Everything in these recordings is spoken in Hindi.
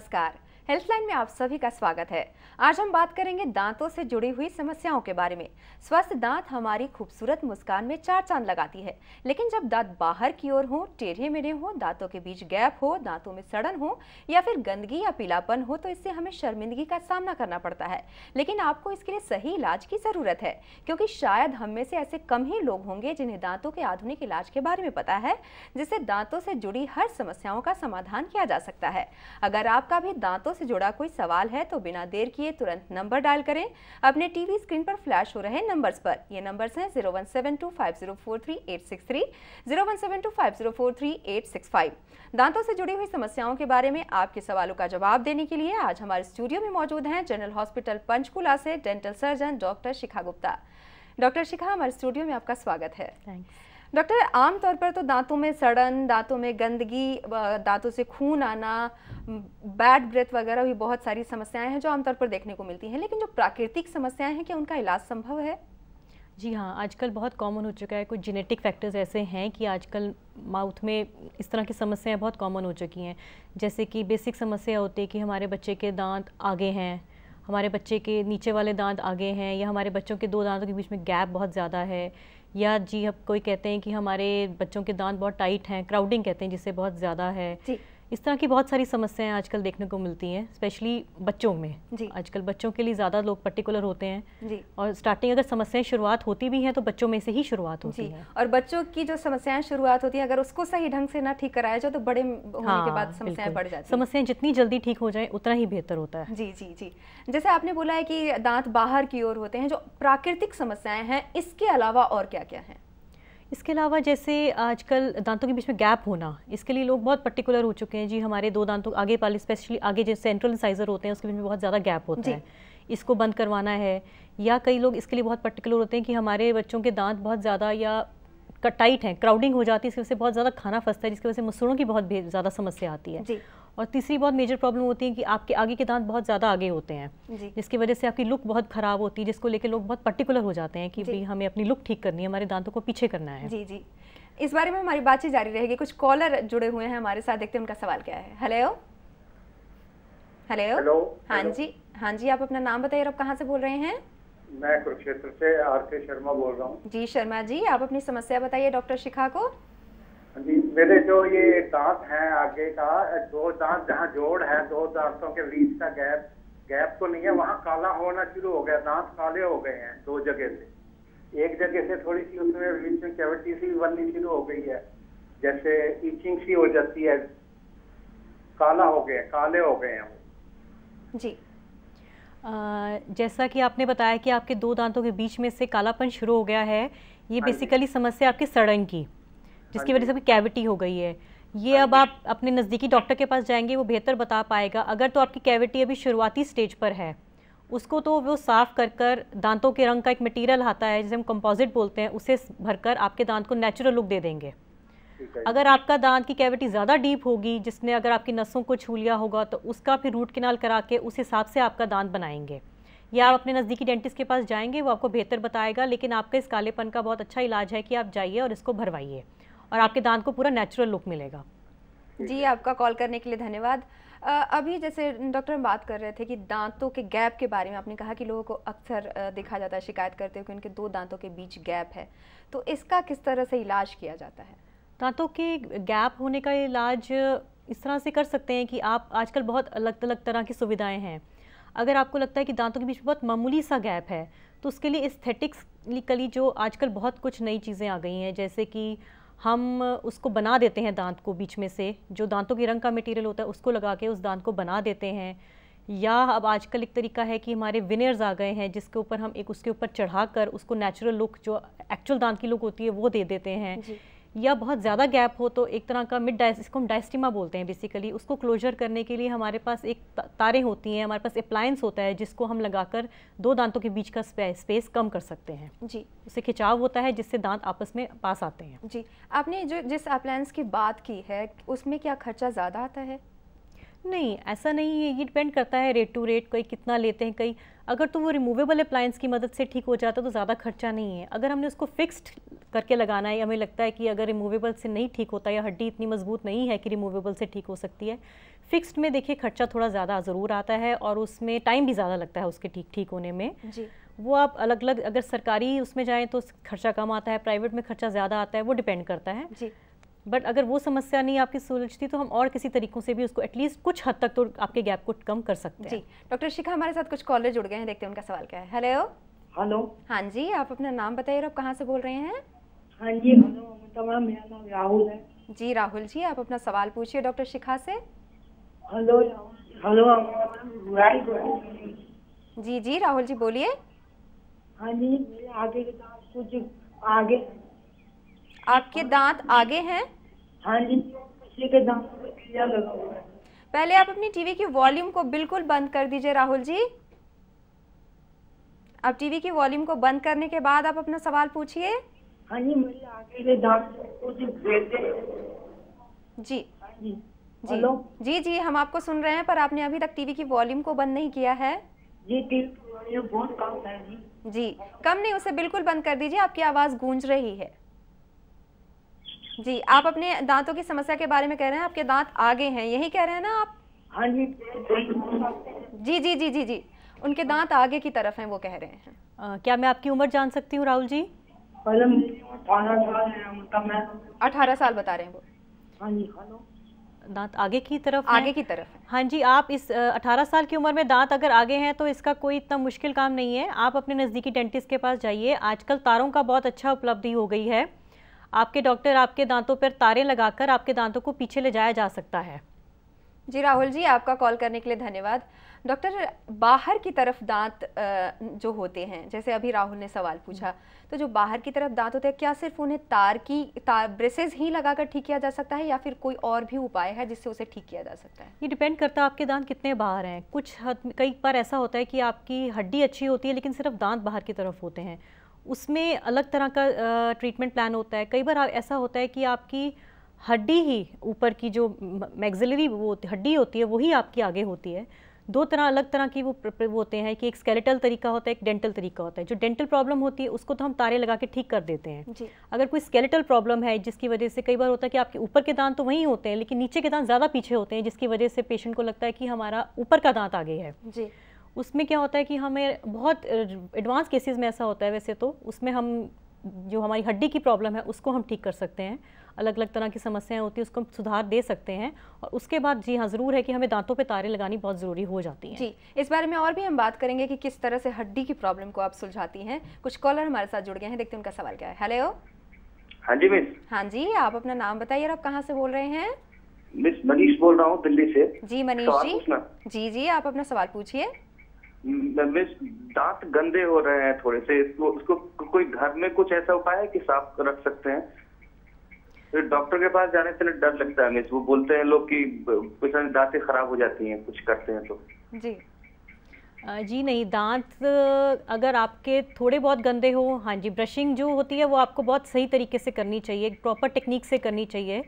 नमस्कार। हेल्थलाइन में आप सभी का स्वागत है। आज हम बात करेंगे दांतों से जुड़ी हुई समस्याओं के बारे में। स्वस्थ दांत हमारी खूबसूरत मुस्कान में चार चांद लगाती है, लेकिन जब दांत बाहर की ओर हो, टेढ़े मेढ़े हो, दांतों के बीच गैप हो, दांतों में सड़न हो या फिर गंदगी या पीलापन हो तो इससे हमें शर्मिंदगी का सामना करना पड़ता है। लेकिन आपको इसके लिए सही इलाज की जरूरत है, क्योंकि शायद हम में से ऐसे कम ही लोग होंगे जिन्हें दांतों के आधुनिक इलाज के बारे में पता है, जिससे दांतों से जुड़ी हर समस्याओं का समाधान किया जा सकता है। अगर आपका भी दांतों से जुड़ा कोई सवाल है तो बिना देर किए तुरंत नंबर डायल करें अपने टीवी स्क्रीन पर फ्लैश हो रहे नंबर्स पर। ये नंबर्स हैं 01725043-863, 01725043-865। दांतों से जुड़ी हुई समस्याओं के बारे में आपके सवालों का जवाब देने के लिए आज हमारे स्टूडियो में मौजूद हैं जनरल हॉस्पिटल पंचकुला से डेंटल सर्जन डॉक्टर शिखा गुप्ता। डॉक्टर शिखा, हमारे स्टूडियो में आपका स्वागत है। थैंक्स। डॉक्टर, आमतौर पर तो दांतों में सड़न, दांतों में गंदगी, दांतों से खून आना, बैड ब्रेथ वगैरह भी बहुत सारी समस्याएं हैं जो आमतौर पर देखने को मिलती हैं, लेकिन जो प्राकृतिक समस्याएं हैं क्या उनका इलाज संभव है? जी हाँ, आजकल बहुत कॉमन हो चुका है। कुछ जेनेटिक फैक्टर्स ऐसे हैं कि आजकल माउथ में इस तरह की समस्याएं बहुत कॉमन हो चुकी हैं। जैसे कि बेसिक समस्या होती है कि हमारे बच्चे के दांत आगे हैं, हमारे बच्चे के नीचे वाले दांत आगे हैं, या हमारे बच्चों के दो दांतों के बीच में गैप बहुत ज़्यादा है, या जी अब कोई कहते हैं कि हमारे बच्चों के दांत बहुत टाइट हैं, क्राउडिंग कहते हैं जिससे बहुत ज़्यादा है। इस तरह की बहुत सारी समस्याएं आजकल देखने को मिलती हैं, स्पेशली बच्चों में। आजकल बच्चों के लिए ज़्यादा लोग पर्टिकुलर होते हैं जी। और स्टार्टिंग अगर समस्याएं शुरुआत होती भी हैं तो बच्चों में से ही शुरुआत होती है। और बच्चों की जो समस्याएं शुरुआत होती है अगर उसको सही ढंग से ना ठीक कराया जाए तो बड़े होने के बाद समस्याएं बढ़ जाती हैं। समस्याएं जितनी जल्दी ठीक हो जाए उतना ही बेहतर होता है। जी जी जी। जैसे आपने बोला है कि दांत बाहर की ओर होते हैं, जो प्राकृतिक समस्याएं हैं इसके अलावा और क्या क्या है? इसके अलावा जैसे आजकल दांतों के बीच में गैप होना, इसके लिए लोग बहुत पर्टिकुलर हो चुके हैं। जी हमारे दो दांतों आगे वाले, स्पेशली आगे जो सेंट्रल इंसाइजर होते हैं उसके बीच में बहुत ज़्यादा गैप होता है, इसको बंद करवाना है। या कई लोग इसके लिए बहुत पर्टिकुलर होते हैं कि हमारे बच्चों के दांत बहुत ज़्यादा या टाइट हैं, क्राउडिंग हो जाती है, इसकी वजह से बहुत ज़्यादा खाना फंसता है, जिसकी वजह से मसूड़ों की बहुत ज़्यादा समस्या आती है। और तीसरी बहुत मेजर प्रॉब्लम होती है कि आपके आगे के दांत बहुत ज़्यादा आगे होते हैं, जिसकी वजह से आपकी लुक बहुत ख़राब होती है, जिसको लेकर लोग बहुत पर्टिकुलर हो जाते हैं कि भाई हमें अपनी लुक ठीक करनी है, हमारे दांतों को पीछे करना है। जी जी, इस बारे में हमारी बातचीत जारी रहेगी। कुछ कॉलर जुड़े हुए हैं हमारे साथ, देखते हैं उनका सवाल क्या है। Hello hello hello. हाँ जी, हाँ जी, आप अपना नाम बताइए और आप कहाँ से बोल रहे हैं? मैं कुरुक्षेत्र से आर.के. शर्मा बोल रहा हूँ। जी शर्मा जी, आप अपनी समस्या बताइए डॉक्टर शिखा को। जी, मेरे जो ये दांत हैं आगे का, दो दांत जहाँ जोड़ है, दो दांतों के बीच का गैप तो नहीं है, वहाँ काला होना शुरू हो गया, दांत काले हो गए हैं दो जगह से। एक जगह से थोड़ी सी उसमें बीच में कैविटी सी बननी शुरू हो गई है, जैसे ईचिंग सी हो जाती है, काला हो गए, काले हो गए हैं वो। जी जैसा कि आपने बताया कि आपके दो दांतों के बीच में से कालापन शुरू हो गया है, ये बेसिकली समस्या आपकी सड़न की, जिसकी वजह से आपकी कैविटी हो गई है। ये अब आप अपने नज़दीकी डॉक्टर के पास जाएंगे, वो बेहतर बता पाएगा। अगर तो आपकी कैविटी अभी शुरुआती स्टेज पर है, उसको तो वो साफ़ कर दांतों के रंग का एक मटेरियल आता है जिसे हम कंपोजिट बोलते हैं, उसे भरकर आपके दांत को नेचुरल लुक दे देंगे। अगर आपका दांत की कैविटी ज़्यादा डीप होगी, जिसने अगर आपकी नसों को छू लिया होगा, तो उसका फिर रूट कैनाल करा के उस हिसाब से आपका दांत बनाएंगे। या आप अपने नज़दीकी डेंटिस्ट के पास जाएंगे, वो आपको बेहतर बताएगा। लेकिन आपका इस कालेपन का बहुत अच्छा इलाज है कि आप जाइए और इसको भरवाइए और आपके दांत को पूरा नेचुरल लुक मिलेगा। जी, आपका कॉल करने के लिए धन्यवाद। अभी जैसे डॉक्टर हम बात कर रहे थे कि दांतों के गैप के बारे में, आपने कहा कि लोगों को अक्सर देखा जाता है, शिकायत करते हैं कि उनके दो दांतों के बीच गैप है, तो इसका किस तरह से इलाज किया जाता है? दांतों के गैप होने का इलाज इस तरह से कर सकते हैं कि आप, आजकल बहुत अलग अलग तरह की सुविधाएं हैं। अगर आपको लगता है कि दांतों के बीच में बहुत मामूली सा गैप है, तो उसके लिए एस्थेटिक्सली जो आजकल बहुत कुछ नई चीज़ें आ गई हैं, जैसे कि हम उसको बना देते हैं, दांत को बीच में से जो दांतों के रंग का मटेरियल होता है उसको लगा के उस दांत को बना देते हैं। या अब आजकल एक तरीका है कि हमारे विनियर्स आ गए हैं, जिसके ऊपर हम एक उसके ऊपर चढ़ाकर उसको नेचुरल लुक, जो एक्चुअल दांत की लुक होती है, वो दे देते हैं। या बहुत ज़्यादा गैप हो तो एक तरह का इसको हम डायस्टिमा बोलते हैं बेसिकली, उसको क्लोजर करने के लिए हमारे पास एक तारें होती हैं, हमारे पास अप्लायंस होता है जिसको हम लगाकर दो दांतों के बीच का स्पेस कम कर सकते हैं। जी, उससे खिंचाव होता है जिससे दांत आपस में पास आते हैं। जी, आपने जो जिस अप्लायंस की बात की है उसमें क्या खर्चा ज़्यादा आता है? नहीं, ऐसा नहीं है, ये डिपेंड करता है रेट टू रेट, कोई कितना लेते हैं। कई अगर तो वो रिमूवेबल अप्लायंस की मदद से ठीक हो जाता है तो ज़्यादा खर्चा नहीं है। अगर हमने उसको फिक्स्ड करके लगाना है। हमें लगता है कि अगर रिमूवेबल से नहीं ठीक होता या हड्डी इतनी मजबूत नहीं है कि रिमूवेबल से ठीक हो सकती है। फिक्स्ड में देखिए खर्चा थोड़ा ज़्यादा ज़रूर आता है और उसमें टाइम भी ज़्यादा लगता है उसके ठीक होने में जी। वो आप अलग अलग अगर सरकारी उसमें जाएँ तो खर्चा कम आता है, प्राइवेट में खर्चा ज़्यादा आता है, वो डिपेंड करता है जी। बट अगर वो समस्या नहीं आपकी सुलझती तो हम और किसी तरीकों से भी उसको एटलीस्ट कुछ हद तक तो आपके गैप को कम कर सकते हैं। जी। डॉक्टर शिखा हमारे साथ कुछ कॉलर जुड़ गए हैं, देखते हैं उनका सवाल क्या है। हेलो। हेलो। हाँ जी, आप अपना नाम बताइए और आप कहाँ से बोल रहे हैं? हाँ जी, हेलो अमृता मैम, मेरा नाम राहुल है। जी राहुल जी, आप अपना सवाल पूछिए डॉक्टर शिखा से। Hello hello Amrita ma'am, very good. जी जी राहुल जी बोलिए। हाँ जी, मेरे आगे के दांत कुछ आगे। आपके दांत आगे हैं? हाँ जी, पिछले के दांत पे कीड़ा लगा हुआ है। पहले आप अपनी टीवी की वॉल्यूम को बिल्कुल बंद कर दीजिए राहुल जी। अब टीवी की वॉल्यूम को बंद करने के बाद आप अपना सवाल पूछिए। हाँ जी, मेरे आगे के दांत कुछ बेटे। जी हाँ जी। जी हेलो। जी जी, हम आपको सुन रहे हैं पर आपने अभी तक टीवी की वॉल्यूम को बंद नहीं किया है। जी, टीवी बहुत कम है जी। जी, कम नहीं, उसे बिल्कुल बंद कर दीजिए, आपकी आवाज गूंज रही है। जी, आप अपने दांतों की समस्या के बारे में कह रहे हैं, आपके दांत आगे हैं, यही कह रहे हैं ना आप? हाँ जी। जी जी जी जी जी, उनके दांत आगे की तरफ हैं, वो कह रहे हैं। क्या मैं आपकी उम्र जान सकती हूँ राहुल जी? 18 साल है अमृता मैम। 18 साल बता रहे हैं वो। हाँ जी। हेलो। दांत आगे की तरफ आगे की तरफ है। हाँ जी, आप इस 18 साल की उम्र में दांत अगर आगे हैं तो इसका कोई इतना मुश्किल काम नहीं है। आप अपने नज़दीकी डेंटिस्ट के पास जाइए। आजकल तारों का बहुत अच्छा उपलब्धि हो गई है। आपके डॉक्टर आपके दांतों पर तारें लगाकर आपके दांतों को पीछे ले जाया जा सकता है। जी राहुल जी, आपका कॉल करने के लिए धन्यवाद। डॉक्टर, बाहर की तरफ दांत जो होते हैं, जैसे अभी राहुल ने सवाल पूछा, तो जो बाहर की तरफ दांत होते हैं, क्या सिर्फ उन्हें ब्रेसेस ही लगाकर ठीक किया जा सकता है या फिर कोई और भी उपाय है जिससे उसे ठीक किया जा सकता है? ये डिपेंड करता है आपके दांत कितने बाहर हैं। कई बार ऐसा होता है कि आपकी हड्डी अच्छी होती है लेकिन सिर्फ दांत बाहर की तरफ होते हैं, उसमें अलग तरह का ट्रीटमेंट प्लान होता है। कई बार ऐसा होता है कि आपकी हड्डी ही ऊपर की जो मैक्सिलरी वो हड्डी होती है वही आपकी आगे होती है। दो तरह अलग तरह की वो होते हैं कि एक स्केलेटल तरीका होता है, एक डेंटल तरीका होता है। जो डेंटल प्रॉब्लम होती है उसको तो हम तारे लगा के ठीक कर देते हैं जी। अगर कोई स्केलेटल प्रॉब्लम है जिसकी वजह से कई बार होता है कि आपके ऊपर के दांत तो वहीं होते हैं लेकिन नीचे के दांत ज़्यादा पीछे होते हैं, जिसकी वजह से पेशेंट को लगता है कि हमारा ऊपर का दांत आगे है जी। उसमें क्या होता है कि हमें बहुत एडवांस केसेस में ऐसा होता है, वैसे तो उसमें हम जो हमारी हड्डी की प्रॉब्लम है उसको हम ठीक कर सकते हैं। अलग अलग तरह की समस्याएं होती हैं उसको हम सुधार दे सकते हैं और उसके बाद जी हाँ ज़रूर है कि हमें दांतों पे तारे लगानी बहुत ज़रूरी हो जाती हैं। जी, इस बारे में और भी हम बात करेंगे कि किस तरह से हड्डी की प्रॉब्लम को आप सुलझाती हैं। कुछ कॉलर हमारे साथ जुड़ गए हैं, देखते हैं उनका सवाल क्या है। हेलो। हाँ जी मिस। हाँ जी, आप अपना नाम बताइए और आप कहाँ से बोल रहे हैं? मिस मनीष बोल रहा हूँ दिल्ली से। जी मनीष जी। जी जी, आप अपना सवाल पूछिए। मिस, दांत गंदे हो रहे हैं थोड़े से, उसको कोई घर में कुछ ऐसा उपाय है कि साफ रख सकते हैं? फिर डॉक्टर के पास जाने से डर लगता है मिस, वो बोलते हैं लोग कि कुछ दांतें खराब हो जाती हैं कुछ करते हैं तो। जी जी नहीं, दांत अगर आपके थोड़े बहुत गंदे हो, हाँ जी, ब्रशिंग जो होती है वो आपको बहुत सही तरीके से करनी चाहिए, प्रॉपर टेक्निक से करनी चाहिए,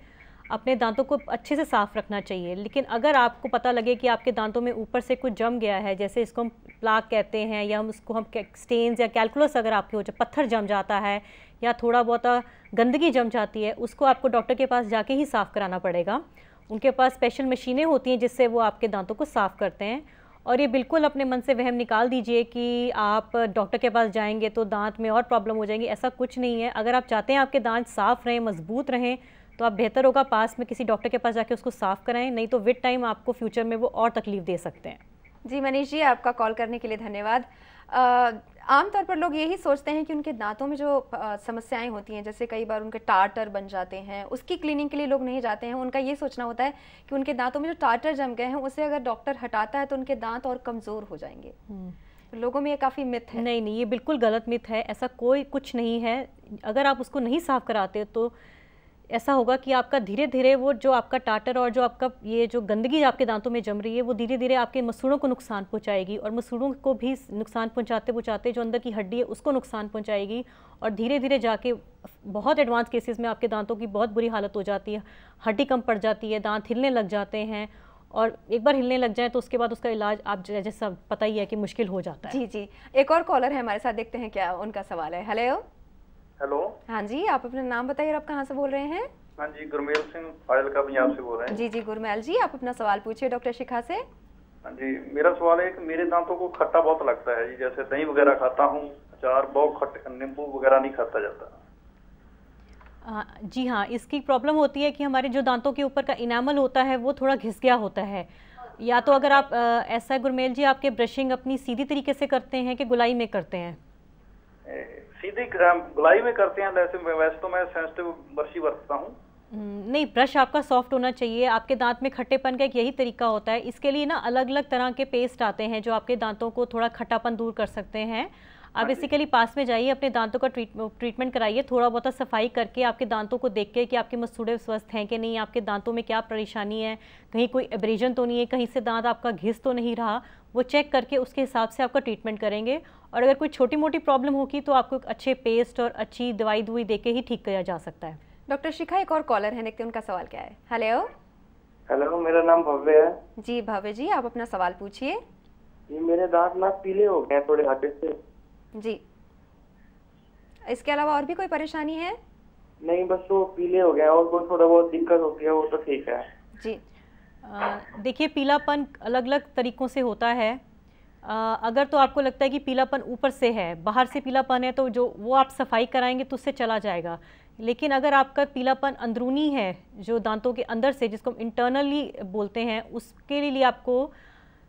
अपने दांतों को अच्छे से साफ़ रखना चाहिए। लेकिन अगर आपको पता लगे कि आपके दांतों में ऊपर से कुछ जम गया है, जैसे इसको हम प्लाक कहते हैं या हम स्टेन्स या कैलकुलस अगर आपके हो जाए, पत्थर जम जाता है या थोड़ा बहुत गंदगी जम जाती है, उसको आपको डॉक्टर के पास जाके ही साफ़ कराना पड़ेगा। उनके पास स्पेशल मशीनें होती हैं जिससे वो आपके दांतों को साफ़ करते हैं। और ये बिल्कुल अपने मन से वहम निकाल दीजिए कि आप डॉक्टर के पास जाएंगे तो दांत में और प्रॉब्लम हो जाएंगी, ऐसा कुछ नहीं है। अगर आप चाहते हैं आपके दांत साफ़ रहें, मजबूत रहें, तो आप बेहतर होगा पास में किसी डॉक्टर के पास जाके उसको साफ़ कराएं, नहीं तो विद टाइम आपको फ्यूचर में वो और तकलीफ दे सकते हैं। जी मनीष जी, आपका कॉल करने के लिए धन्यवाद। आमतौर पर लोग यही सोचते हैं कि उनके दांतों में जो समस्याएं होती हैं, जैसे कई बार उनके टार्टर बन जाते हैं, उसकी क्लीनिंग के लिए लोग नहीं जाते हैं। उनका ये सोचना होता है कि उनके दांतों में जो टार्टर जम गए हैं उसे अगर डॉक्टर हटाता है तो उनके दांत और कमज़ोर हो जाएंगे। लोगों में ये काफ़ी मिथ है। नहीं, ये बिल्कुल गलत मिथ है, ऐसा कोई कुछ नहीं है। अगर आप उसको नहीं साफ़ कराते तो ऐसा होगा कि आपका धीरे धीरे वो जो आपका टाटर और जो आपका ये जो गंदगी आपके दांतों में जम रही है वो धीरे धीरे आपके मसूड़ों को नुकसान पहुंचाएगी और मसूड़ों को भी नुकसान पहुंचाते जो अंदर की हड्डी है उसको नुकसान पहुंचाएगी और धीरे धीरे जाके बहुत एडवांस केसेस में आपके दांतों की बहुत बुरी हालत हो जाती है, हड्डी कम पड़ जाती है, दांत हिलने लग जाते हैं और एक बार हिलने लग जाए तो उसके बाद उसका इलाज आप जैसा पता ही है कि मुश्किल हो जाता है। जी जी, एक और कॉलर है हमारे साथ, देखते हैं क्या उनका सवाल है। हेलो। हेलो। हाँ जी, आप अपना नाम बताइए और आप कहाँ से बोल रहे हैं? हाँ जी, गुरमेल सिंह फाजिलका पंजाब से बोल रहे हैं। जी जी गुरमैल जी, आप अपना सवाल पूछिए डॉक्टर शिखा से। हाँ जी, मेरा सवाल है कि मेरे दांतों को खट्टा बहुत लगता है जी, जैसे दही वगैरह खाता हूँ, अचार बहुत नींबू वगैरह नहीं खाता जाता। जी हाँ, इसकी प्रॉब्लम होती है कि हमारे जो दांतों के ऊपर का इनामल होता है वो थोड़ा घिस गया होता है। या तो अगर आप ऐसा गुरमेल जी, आपके ब्रशिंग अपनी सीधी तरीके से करते हैं कि गुलाई में करते हैं? सीधी गुलाई में करते हैं। वैसे तो मैं सेंसिटिव ब्रश ही बरतता हूँ। नहीं, ब्रश आपका सॉफ्ट होना चाहिए। आपके दांत में खट्टेपन का एक यही तरीका होता है। इसके लिए ना अलग अलग तरह के पेस्ट आते हैं जो आपके दांतों को थोड़ा खट्टापन दूर कर सकते हैं। आप बेसिकली पास में जाइए, अपने दांतों का ट्रीटमेंट कराइए, थोड़ा बहुत सफाई करके आपके दांतों को देख के कि आपके मसूड़े स्वस्थ हैं कि नहीं, आपके दांतों में क्या परेशानी है, कहीं कोई एब्रेजन तो नहीं है, कहीं से दांत आपका घिस तो नहीं रहा, वो चेक करके उसके हिसाब से आपका ट्रीटमेंट करेंगे। और अगर कोई छोटी मोटी प्रॉब्लम होगी तो आपको एक अच्छे पेस्ट और अच्छी दवाई दुई दे के ही ठीक किया जा सकता है। डॉक्टर शिखा, एक और कॉलर है, देखते हैं उनका सवाल क्या है। हेलो। हेलो, मेरा नाम भव्य है। जी भव्य जी, आप अपना सवाल पूछिए। ये मेरे दांत ना पीले हो गए थोड़े हटे से। जी। इसके अलावा और भी कोई परेशानी है? नहीं, बस वो पीले हो गए और कोई थोड़ा बहुत दिक्कत होती है, वो तो ठीक है। जी। देखिए, पीलापन अलग अलग तरीकों से होता है। अगर तो आपको लगता है कि पीलापन ऊपर से है, बाहर से पीलापन है, तो जो वो आप सफाई कराएंगे तो उससे चला जाएगा। लेकिन अगर आपका पीलापन अंदरूनी है, जो दांतों के अंदर से, जिसको हम इंटरनली बोलते हैं, उसके लिए आपको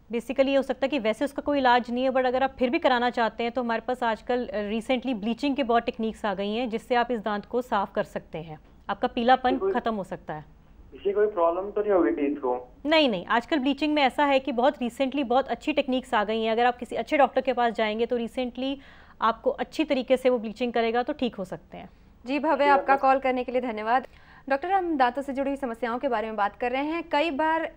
बेसिकली ये हो सकता है कि वैसे उसका कोई इलाज नहीं है, बट अगर आप फिर भी कराना चाहते हैं तो हमारे पास आजकल रिसेंटली ब्लीचिंग के बहुत टेक्निक्स आ गई हैं जिससे आप इस दांत को साफ कर सकते हैं। आपका पीलापन खत्म हो सकता है। इसी कोई प्रॉब्लम तो नहीं होगी टीथ को? नहीं नहीं, आजकल ब्लीचिंग में ऐसा है कि बहुत रिसेंटली बहुत अच्छी टेक्निक्स आ गई हैं। अगर आप किसी अच्छे डॉक्टर के पास जाएंगे तो रिसेंटली आपको अच्छी तरीके से वो ब्लीचिंग करेगा तो ठीक हो सकते हैं। जी भव्य, आपका कॉल करने के लिए धन्यवाद। डॉक्टर, हम दांतों से जुड़ी हुई समस्याओं के बारे में बात कर रहे हैं। कई बार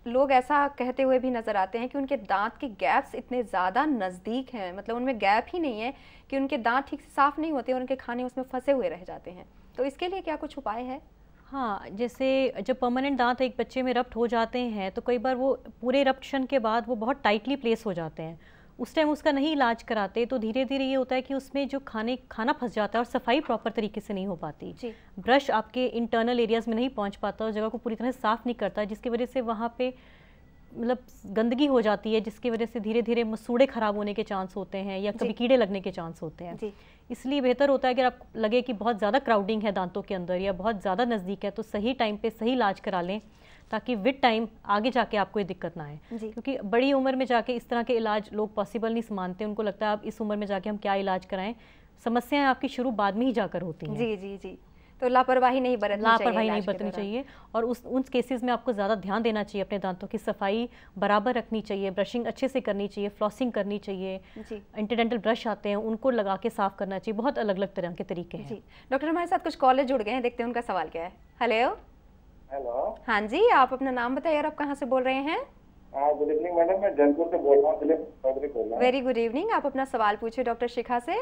लोग ऐसा कहते हुए भी नजर आते हैं कि उनके दांत के गैप्स इतने ज़्यादा नज़दीक हैं, मतलब उनमें गैप ही नहीं है, कि उनके दांत ठीक से साफ नहीं होते और उनके खाने उसमें फंसे हुए रह जाते हैं। तो इसके लिए क्या कुछ उपाय है? हाँ, जैसे जब परमानेंट दांत एक बच्चे में रप्ट हो जाते हैं तो कई बार वो पूरे रप्शन के बाद वो बहुत टाइटली प्लेस हो जाते हैं। उस टाइम उसका नहीं इलाज कराते तो धीरे धीरे ये होता है कि उसमें जो खाना फंस जाता है और सफाई प्रॉपर तरीके से नहीं हो पाती। ब्रश आपके इंटरनल एरियाज़ में नहीं पहुंच पाता और जगह को पूरी तरह साफ़ नहीं करता, जिसकी वजह से वहाँ पे मतलब गंदगी हो जाती है, जिसकी वजह से धीरे धीरे मसूड़े ख़राब होने के चांस होते हैं या कभी कीड़े लगने के चांस होते हैं। इसलिए बेहतर होता है अगर आपको लगे कि बहुत ज़्यादा क्राउडिंग है दांतों के अंदर या बहुत ज़्यादा नज़दीक है तो सही टाइम पे सही इलाज करा लें, ताकि विद टाइम आगे जाके आपको ये दिक्कत ना आए। क्योंकि बड़ी उम्र में जाके इस तरह के इलाज लोग पॉसिबल नहीं मानते। उनको लगता है अब इस उम्र में जाके हम क्या इलाज कराएं, समस्याएं आपकी शुरू बाद में ही जाकर होती हैं। जी जी जी, तो लापरवाही नहीं बरतनी चाहिए और उन केसेस में आपको ज़्यादा ध्यान देना चाहिए। अपने दांतों की सफाई बराबर रखनी चाहिए, ब्रशिंग अच्छे से करनी चाहिए, फ्लॉसिंग करनी चाहिए, इंटरडेंटल ब्रश आते हैं उनको लगा के साफ करना चाहिए। बहुत अलग अलग तरह के तरीके हैं। डॉक्टर, हमारे साथ कुछ कॉलर जुड़ गए हैं, देखते हैं उनका सवाल क्या है। हेलो। हेलो। हाँ जी, आप अपना नाम बताइए और आप कहाँ से बोल रहे हैं? गुड इवनिंग मैडम, मैं जयपुर से बोल रहा हूँ। वेरी गुड इवनिंग, आप अपना सवाल पूछिए डॉक्टर शिखा से।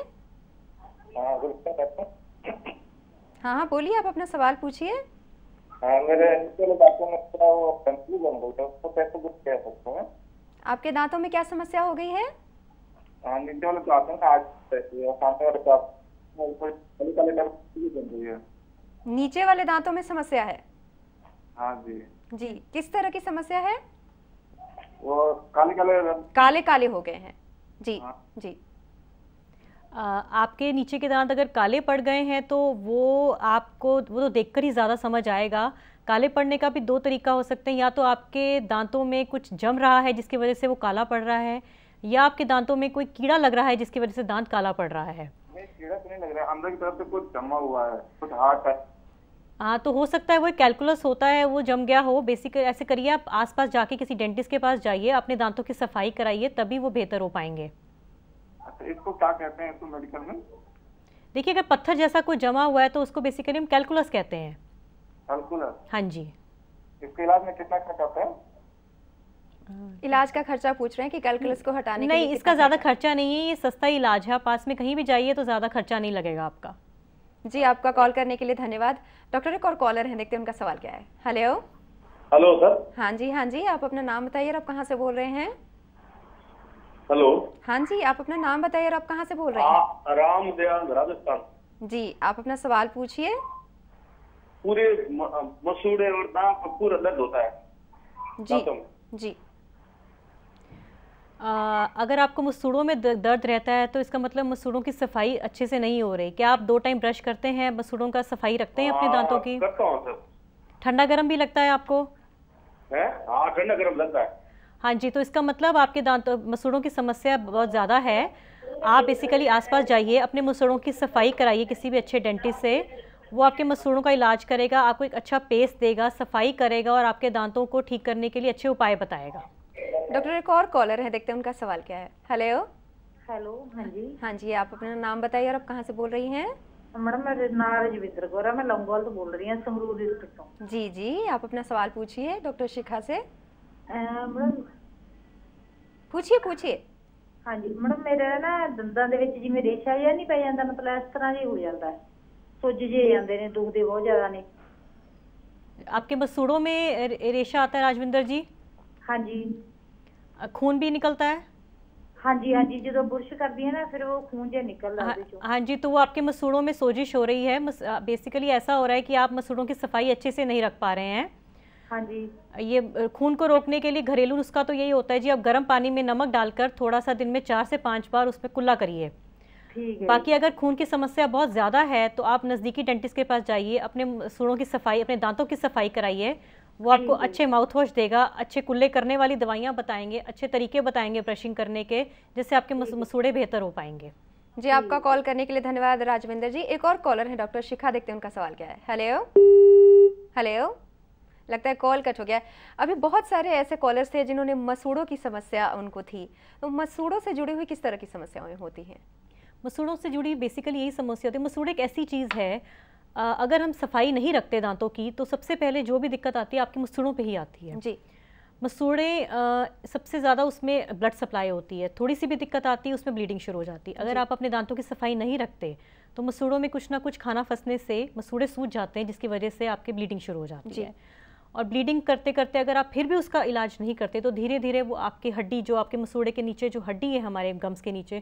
हाँ, बोलिए, आप अपना सवाल पूछिए। मेरे दांतों में वो कंफ्यूजन हो गया, उसको कैसे दूर कर सकते हैं? आपके दांतों में क्या समस्या हो गई है? नीचे वाले दांतों का सामने वाले दांत, नीचे वाले दांतों में समस्या है? हाँ जी। जी, किस तरह की समस्या है? वो काले काले हो गए हैं। जी जी। आपके नीचे के दांत अगर काले पड़ गए हैं तो वो तो देखकर ही ज़्यादा समझ आएगा। काले पड़ने का भी दो तरीका हो सकते हैं, या तो आपके दांतों में कुछ जम रहा है जिसकी वजह से वो काला पड़ रहा है, या आपके दांतों में कोई कीड़ा लग रहा है जिसकी वजह से दांत काला पड़ रहा है। नहीं, कीड़ा तो नहीं लग रहा है, अंदर की तरफ से कुछ जमा हुआ है, कुछ हार्ड है। हाँ, तो हो सकता है वो कैलकुलस होता है, वो जम गया हो। बेसिक ऐसे करिए, आप आसपास जाके किसी डेंटिस्ट के पास जाइए, अपने दांतों की सफाई कराइए, तभी वो बेहतर हो पाएंगे। अच्छा, इसको क्या कहते हैं इसको मेडिकल में? देखिए, अगर पत्थर जैसा कोई जमा हुआ है तो उसको बेसिकली हम कैलकुलस कहते हैं। कैलकुलस? हाँ जी। इसके इलाज में कितना खर्चा आता है? इलाज का खर्चा पूछ रहे हैं कि कैलकुलस को हटाने के लिए? नहीं, इसका ज़्यादा खर्चा नहीं है, ये सस्ता इलाज है। पास में कहीं भी जाइए तो ज़्यादा खर्चा नहीं लगेगा आपका। जी, आपका कॉल करने के लिए धन्यवाद। डॉक्टर, एक और कॉलर है, देखते हैं उनका सवाल क्या है। हेलो। Hello sir. हाँ जी, आप अपना नाम बताइए और आप कहाँ से बोल रहे हैं? हेलो। हाँ जी, आप अपना नाम बताइए और आप कहाँ से बोल रहे हैं? राम दयाल, राजस्थान। जी, आप अपना सवाल पूछिए। पूरे मसूड़े और दांत पूरा दर्द होता है जी दांतों में। जी। अगर आपको मसूड़ों में दर्द रहता है तो इसका मतलब मसूड़ों की सफाई अच्छे से नहीं हो रही। क्या आप 2 टाइम ब्रश करते हैं, मसूड़ों का सफाई रखते हैं अपने दांतों की? करता हूँ सर। ठंडा गर्म भी लगता है आपको? है हाँ, ठंडा गर्म लगता है। हाँ जी, तो इसका मतलब आपके दांतों मसूड़ों की समस्या बहुत ज़्यादा है। आप बेसिकली आसपास जाइए, अपने मसूड़ों की सफाई कराइए किसी भी अच्छे डेंटिस्ट से। वो आपके मसूड़ों का इलाज करेगा, आपको एक अच्छा पेस्ट देगा, सफाई करेगा और आपके दांतों को ठीक करने के लिए अच्छे उपाय बताएगा। डॉक्टर, एक और कॉलर है, देखते हैं उनका सवाल क्या है। हेलो। हेलो, हाँ जी। हाँ जी, आप अपना नाम बताइए और आप कहाँ से बोल रही हैं? मैडम मेरा नाम रजविंदर कौर है, मैं लौंगोवाल तो बोल रही हूँ, संगरूर डिस्ट्रिक्ट ਤੋਂ। जी जी, आप अपना सवाल पूछिए डॉक्टर शिखा से। मैडम पूछिए पूछिए। हाँ जी मैडम, ਮੇਰੇ ਨਾ ਦੰਦਾਂ ਦੇ ਵਿੱਚ ਜਿਵੇਂ ਰੇਸ਼ਾ ਜਿਹਾ ਨਹੀਂ ਪੈ ਜਾਂਦਾ, ਮਤਲਬ ਇਸ ਤਰ੍ਹਾਂ ਜਿਹਾ ਹੋ ਜਾਂਦਾ ਹੈ, ਸੁੱਜ ਜੇ ਜਾਂਦੇ ਨੇ, ਦੁਖਦੇ ਬਹੁਤ ਜ਼ਿਆਦਾ ਨੇ। आपके मसूड़ों में रेशा आता है राजविंदर जी? हाँ जी। खून भी निकलता है? हाँ जी, हाँ जी, ਜਦੋਂ ਬੁਰਸ਼ ਕਰਦੀ ਹੈ ਨਾ ਫਿਰ ਉਹ ਖੂਨ ਜਿਹਾ ਨਿਕਲਦਾ ਉਹਦੇ ਚੋਂ। हाँ जी, तो वो आपके मसूड़ों में सोजिश हो रही है। बेसिकली ऐसा हो रहा है कि आप मसूड़ों की सफाई अच्छे से नहीं रख पा रहे हैं। हाँ जी। ये खून को रोकने के लिए घरेलू नुस्खा तो यही होता है जी, आप गर्म पानी में नमक डालकर थोड़ा सा दिन में 4 से 5 बार उसमें कुल्ला करिए। ठीक है। बाकी अगर खून की समस्या बहुत ज़्यादा है तो आप नज़दीकी डेंटिस्ट के पास जाइए, अपने मसूड़ों की सफाई, अपने दांतों की सफाई कराइए। वो आपको अच्छे माउथ वॉश देगा, अच्छे कुल्ले करने वाली दवाइयाँ बताएंगे, अच्छे तरीके बताएंगे ब्रशिंग करने के, जिससे आपके मसूड़े बेहतर हो पाएंगे। जी, आपका कॉल करने के लिए धन्यवाद राजविंदर जी। एक और कॉलर है डॉक्टर शिखा, देखते हैं उनका सवाल क्या है। हेलो हेलो, लगता है कॉल कट हो गया। अभी बहुत सारे ऐसे कॉलर्स थे जिन्होंने मसूड़ों की समस्या उनको थी, तो मसूड़ों से जुड़ी हुई किस तरह की समस्याएं होती हैं? मसूड़ों से जुड़ी बेसिकली यही समस्या होती है। मसूड़ एक ऐसी चीज़ है, अगर हम सफाई नहीं रखते दांतों की तो सबसे पहले जो भी दिक्कत आती है आपके मसूड़ों पे ही आती है। जी। मसूड़े सबसे ज़्यादा उसमें ब्लड सप्लाई होती है, थोड़ी सी भी दिक्कत आती है उसमें ब्लीडिंग शुरू हो जाती है। अगर आप अपने दांतों की सफाई नहीं रखते तो मसूड़ों में कुछ ना कुछ खाना फंसने से मसूड़े सूज जाते हैं, जिसकी वजह से आपकी ब्लीडिंग शुरू हो जाती है। और ब्लीडिंग करते करते अगर आप फिर भी उसका इलाज नहीं करते तो धीरे धीरे वो आपकी हड्डी, जो आपके मसूड़े के नीचे जो हड्डी है हमारे गम्स के नीचे,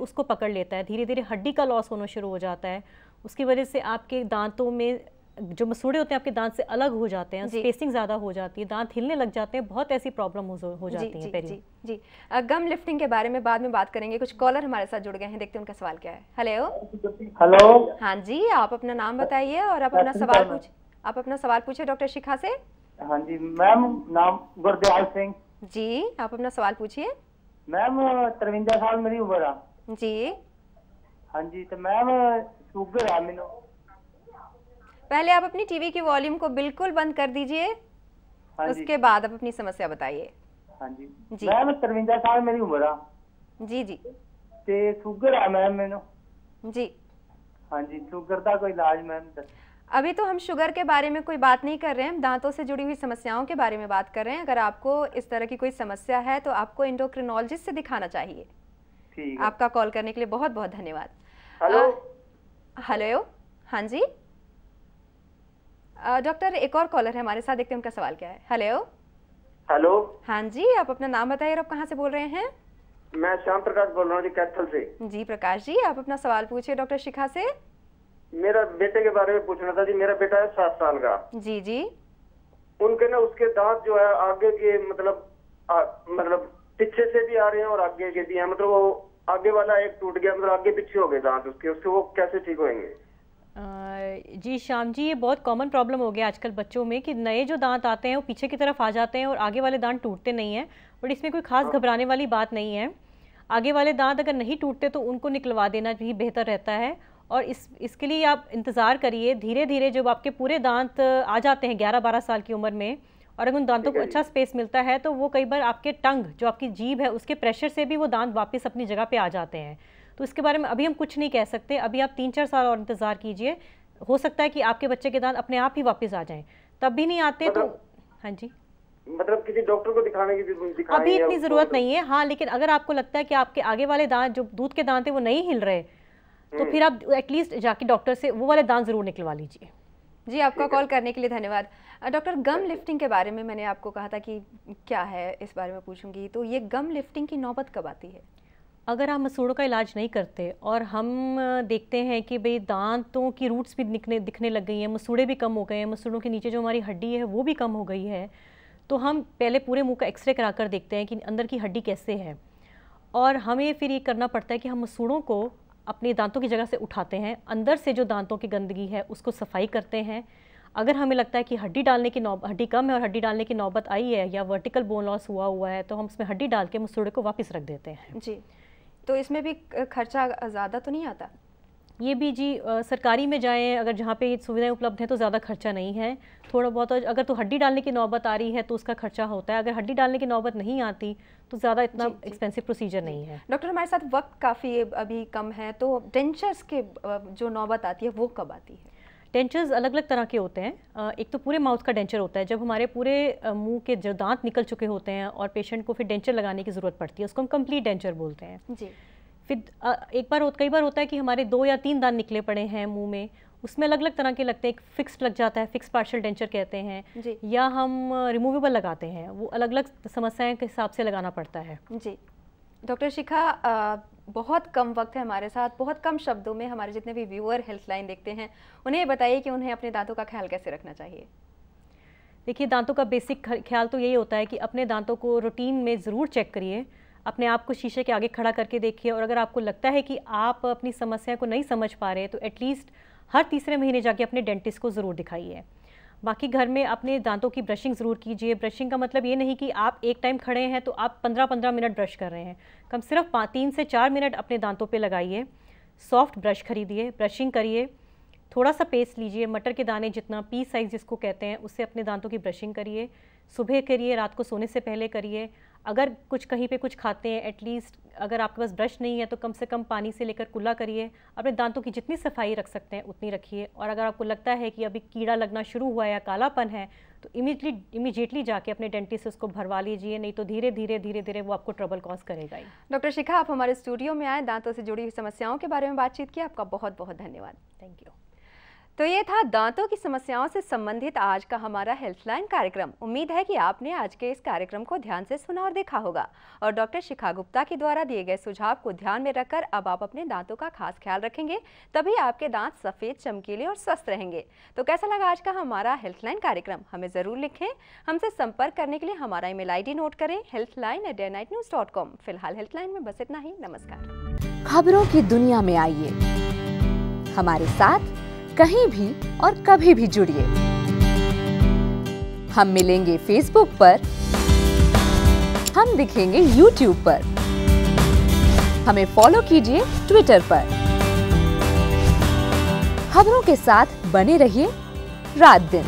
उसको पकड़ लेता है। धीरे धीरे हड्डी का लॉस होना शुरू हो जाता है। उसकी वजह से आपके दांतों में जो मसूड़े होते हैं आपके दांत से अलग हो जाते हैं, स्पेसिंग ज़्यादा हो जाती है, दांत हिलने लग जाते हैं, बहुत ऐसी प्रॉब्लम हो जाती है। जी जी, गम लिफ्टिंग के बारे में बाद में बात करेंगे। कुछ कॉलर हमारे साथ जुड़ गए हैं, देखते हैं उनका सवाल क्या है। Hello hello. हाँ जी, आप अपना नाम बताइए और आप अपना सवाल पूछिए डॉक्टर शिखा से। हाँ जी मैम, नाम गुरदयाल सिंह जी, आप अपना सवाल पूछिए। मैम 53 साल मेरी उम्र है जी। हाँ जी, तो मैम शुगर है मैनू। पहले आप अपनी टीवी की वॉल्यूम को बिल्कुल बंद कर दीजिए, उसके बाद आप अपनी समस्या बताइए। हाँ जी मैम 53 साल मेरी उम्र है। जी जी। ते शुगर है मैम मैनू। जी। हाँ जी, शुगर का कोई इलाज मैम? अभी तो हम शुगर के बारे में कोई बात नहीं कर रहे हैं, हम दांतों से जुड़ी हुई समस्याओं के बारे में बात कर रहे हैं। अगर आपको इस तरह की कोई समस्या है तो आपको एंडोक्रिनोलॉजिस्ट से दिखाना चाहिए। ठीक है। आपका कॉल करने के लिए बहुत बहुत धन्यवाद। हेलो हाँ जी डॉक्टर, एक और कॉलर है हमारे साथ, देखते हैं उनका सवाल क्या है। हेलो हाँ जी, आप अपना नाम बताइए और आप कहाँ से बोल रहे हैं? मैं श्याम प्रकाश बोल रहा हूँ जी, कैथल से। जी प्रकाश जी, आप अपना सवाल पूछिए डॉक्टर शिखा से। मेरा बेटे के बारे में पूछना था जी। मेरा बेटा है 7 साल का। जी जी। उनके ना उसके दांत जो है आगे के मतलब पीछे से भी आ रहे हैं और आगे के भी हैं, मतलब वो आगे वाला एक टूट गया, मतलब आगे पीछे हो गए दांत उसके वो कैसे ठीक होंगे? जी श्याम जी, ये बहुत कॉमन प्रॉब्लम हो गया आजकल बच्चों में कि नए जो दांत आते हैं वो पीछे की तरफ आ जाते हैं और आगे वाले दांत टूटते नहीं हैं। बट इसमें कोई खास घबराने वाली बात नहीं है। आगे वाले दांत अगर नहीं टूटते तो उनको निकलवा देना भी बेहतर रहता है। और इसके लिए आप इंतज़ार करिए, धीरे धीरे जब आपके पूरे दांत आ जाते हैं 11-12 साल की उम्र में, और अगर उन दांतों को अच्छा स्पेस मिलता है तो वो कई बार आपके टंग, जो आपकी जीभ है, उसके प्रेशर से भी वो दांत वापस अपनी जगह पे आ जाते हैं। तो इसके बारे में अभी हम कुछ नहीं कह सकते, अभी आप 3-4 साल और इंतज़ार कीजिए। हो सकता है कि आपके बच्चे के दांत अपने आप ही वापस आ जाएं। तब भी नहीं आते तो हाँ जी, मतलब किसी डॉक्टर को दिखाने की अभी इतनी ज़रूरत नहीं है। हाँ, लेकिन अगर आपको लगता है कि आपके आगे वाले दांत, जो दूध के दांत है, वो नहीं हिल रहे, तो फिर आप एटलीस्ट जाके डॉक्टर से वो वाले दांत ज़रूर निकलवा लीजिए। जी, आपका कॉल करने के लिए धन्यवाद। डॉक्टर, गम लिफ्टिंग के बारे में मैंने आपको कहा था कि क्या है, इस बारे में पूछूंगी। तो ये गम लिफ्टिंग की नौबत कब आती है? अगर हम मसूड़ों का इलाज नहीं करते और हम देखते हैं कि भाई दांतों की रूट्स भी दिखने लग गई हैं, मसूड़े भी कम हो गए हैं, मसूड़ों के नीचे जो हमारी हड्डी है वो भी कम हो गई है, तो हम पहले पूरे मुंह का एक्सरे करा कर देखते हैं कि अंदर की हड्डी कैसे है। और हमें फिर ये करना पड़ता है कि हम मसूड़ों को अपने दांतों की जगह से उठाते हैं, अंदर से जो दांतों की गंदगी है उसको सफाई करते हैं। अगर हमें लगता है कि हड्डी कम है और हड्डी डालने की नौबत आई है या वर्टिकल बोन लॉस हुआ है, तो हम उसमें हड्डी डाल के मसूड़े को वापस रख देते हैं। जी, तो इसमें भी खर्चा ज़्यादा तो नहीं आता? ये भी जी सरकारी में जाएं, अगर जहाँ पे ये सुविधाएं उपलब्ध हैं तो ज़्यादा खर्चा नहीं है। थोड़ा बहुत अगर तो हड्डी डालने की नौबत आ रही है तो उसका खर्चा होता है, अगर हड्डी डालने की नौबत नहीं आती तो ज़्यादा इतना एक्सपेंसिव प्रोसीजर नहीं है। डॉक्टर, हमारे साथ वक्त काफ़ी अभी कम है, तो डेंचर्स के जो नौबत आती है वो कब आती है? डेंचर्स अलग अलग तरह के होते हैं। एक तो पूरे माउथ का डेंचर होता है, जब हमारे पूरे मुंह के जो दांत निकल चुके होते हैं और पेशेंट को फिर डेंचर लगाने की ज़रूरत पड़ती है, उसको हम कंप्लीट डेंचर बोलते हैं। जी। फिर कई बार होता है कि हमारे 2 या 3 दांत निकले पड़े हैं मुंह में, उसमें अलग अलग तरह के लगते हैं। एक फिक्स्ड लग जाता है, फिक्स पार्शियल डेंचर कहते हैं, या हम रिमूवेबल लगाते हैं, वो अलग अलग समस्याएं के हिसाब से लगाना पड़ता है। जी डॉक्टर शिखा, बहुत कम वक्त है हमारे साथ, बहुत कम शब्दों में हमारे जितने भी व्यूअर हेल्पलाइन देखते हैं उन्हें बताइए कि उन्हें अपने दांतों का ख्याल कैसे रखना चाहिए। देखिए, दांतों का बेसिक ख्याल तो यही होता है कि अपने दांतों को रूटीन में ज़रूर चेक करिए, अपने आप को शीशे के आगे खड़ा करके देखिए, और अगर आपको लगता है कि आप अपनी समस्या को नहीं समझ पा रहे तो एटलीस्ट हर तीसरे महीने जाके अपने डेंटिस्ट को ज़रूर दिखाइए। बाकी घर में अपने दांतों की ब्रशिंग ज़रूर कीजिए। ब्रशिंग का मतलब ये नहीं कि आप एक टाइम खड़े हैं तो आप 15-15 मिनट ब्रश कर रहे हैं, कम सिर्फ 3 से 4 मिनट अपने दांतों पे लगाइए। सॉफ्ट ब्रश खरीदिए, ब्रशिंग करिए, थोड़ा सा पेस्ट लीजिए, मटर के दाने जितना, पी साइज़ जिसको कहते हैं, उससे अपने दांतों की ब्रशिंग करिए। सुबह करिए, रात को सोने से पहले करिए। अगर कहीं पे कुछ खाते हैं, एटलीस्ट अगर आपके पास ब्रश नहीं है तो कम से कम पानी से लेकर कुल्ला करिए। अपने दांतों की जितनी सफाई रख सकते हैं उतनी रखिए। और अगर आपको लगता है कि अभी कीड़ा लगना शुरू हुआ है या कालापन है तो इमीडिएटली जाके अपने डेंटिस्ट से उसको भरवा लीजिए, नहीं तो धीरे धीरे वो आपको ट्रबल कॉज करेगा ही। डॉक्टर शिखा, आप हमारे स्टूडियो में आए, दांतों से जुड़ी हुई समस्याओं के बारे में बातचीत की, आपका बहुत बहुत धन्यवाद। Thank you. तो ये था दांतों की समस्याओं से संबंधित आज का हमारा हेल्पलाइन कार्यक्रम। उम्मीद है कि आपने आज के इस कार्यक्रम को ध्यान से सुना और देखा होगा, और डॉक्टर शिखा गुप्ता के द्वारा दिए गए सुझाव को ध्यान में रखकर अब आप अपने दांतों का खास ख्याल रखेंगे, तभी आपके दांत सफेद, चमकीले और स्वस्थ रहेंगे। तो कैसा लगा आज का हमारा हेल्पलाइन कार्यक्रम, हमें ज़रूर लिखें। हमसे संपर्क करने के लिए हमारा email ID नोट करें, healthline@dayandnightnews.com। फिलहाल हेल्पलाइन में बस इतना ही। नमस्कार। खबरों की दुनिया में आइए, हमारे साथ कहीं भी और कभी भी जुड़िए। हम मिलेंगे फेसबुक पर, हम दिखेंगे यूट्यूब पर, हमें फॉलो कीजिए ट्विटर पर। खबरों के साथ बने रहिए रात दिन।